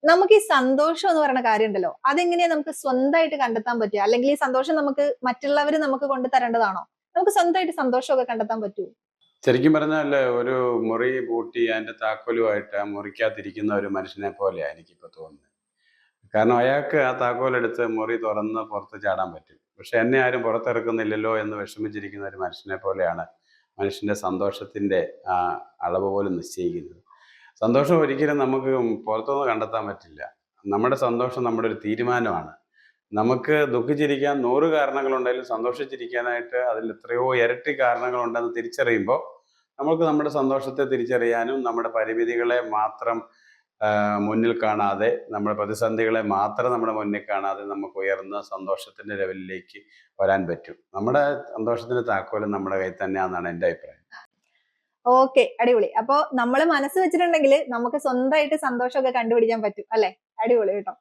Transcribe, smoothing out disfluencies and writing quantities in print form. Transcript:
നമുക്ക് ഈ സന്തോഷം എന്ന് പറയുന്ന കാര്യം ഉണ്ടല്ലോ, അതെങ്ങനെയാ നമുക്ക് സ്വന്തമായിട്ട് കണ്ടെത്താൻ പറ്റുക? അല്ലെങ്കിൽ ഈ സന്തോഷം നമുക്ക് മറ്റുള്ളവര് നമുക്ക് കൊണ്ട് തരേണ്ടതാണോ? നമുക്ക് സ്വന്തമായിട്ട് സന്തോഷമൊക്കെ കണ്ടെത്താൻ പറ്റുമോ? ശരിക്കും പറഞ്ഞാൽ ഒരു മുറി പൂട്ടി അതിന്റെ താക്കോലുമായിട്ട് ആ മുറിക്കകത്തിരിക്കുന്ന ഒരു മനുഷ്യനെ പോലെയാണ് എനിക്കിപ്പോ തോന്നുന്നത്. കാരണം അയാൾക്ക് ആ താക്കോലെടുത്ത് മുറി തുറന്ന് പുറത്ത് ചാടാൻ പറ്റും. പക്ഷെ എന്നെ ആരും പുറത്തിറക്കുന്നില്ലല്ലോ എന്ന് വിഷമിച്ചിരിക്കുന്ന ഒരു മനുഷ്യനെ പോലെയാണ് മനുഷ്യന്റെ സന്തോഷത്തിന്റെ ആ അളവ് പോലും നിശ്ചയിക്കുന്നത്. സന്തോഷം ഒരിക്കലും നമുക്ക് പുറത്തുനിന്ന് കണ്ടെത്താൻ പറ്റില്ല. നമ്മുടെ സന്തോഷം നമ്മുടെ ഒരു തീരുമാനമാണ്. നമുക്ക് ദുഃഖിച്ചിരിക്കാൻ 100 കാരണങ്ങളുണ്ടെങ്കിലും സന്തോഷിച്ചിരിക്കാനായിട്ട് അതിൽ എത്രയോ ഇരട്ടി കാരണങ്ങളുണ്ടെന്ന് തിരിച്ചറിയുമ്പോൾ നമുക്ക് നമ്മുടെ സന്തോഷത്തെ തിരിച്ചറിയാനും നമ്മുടെ പരിമിതികളെ മാത്രം മുന്നിൽ കാണാതെ, നമ്മുടെ പ്രതിസന്ധികളെ മാത്രം നമ്മുടെ മുന്നിൽ കാണാതെ നമുക്ക് ഉയർന്ന സന്തോഷത്തിന്റെ ലെവലിലേക്ക് വരാൻ പറ്റും. നമ്മുടെ സന്തോഷത്തിന്റെ താക്കോല് നമ്മുടെ കയ്യിൽ തന്നെയാണെന്നാണ് എൻ്റെ അഭിപ്രായം. ഓക്കെ, അടിപൊളി. അപ്പൊ നമ്മള് മനസ്സ് വെച്ചിട്ടുണ്ടെങ്കിൽ നമുക്ക് സ്വന്തമായിട്ട് സന്തോഷമൊക്കെ കണ്ടുപിടിക്കാൻ പറ്റും അല്ലെ? അടിപൊളി കേട്ടോ.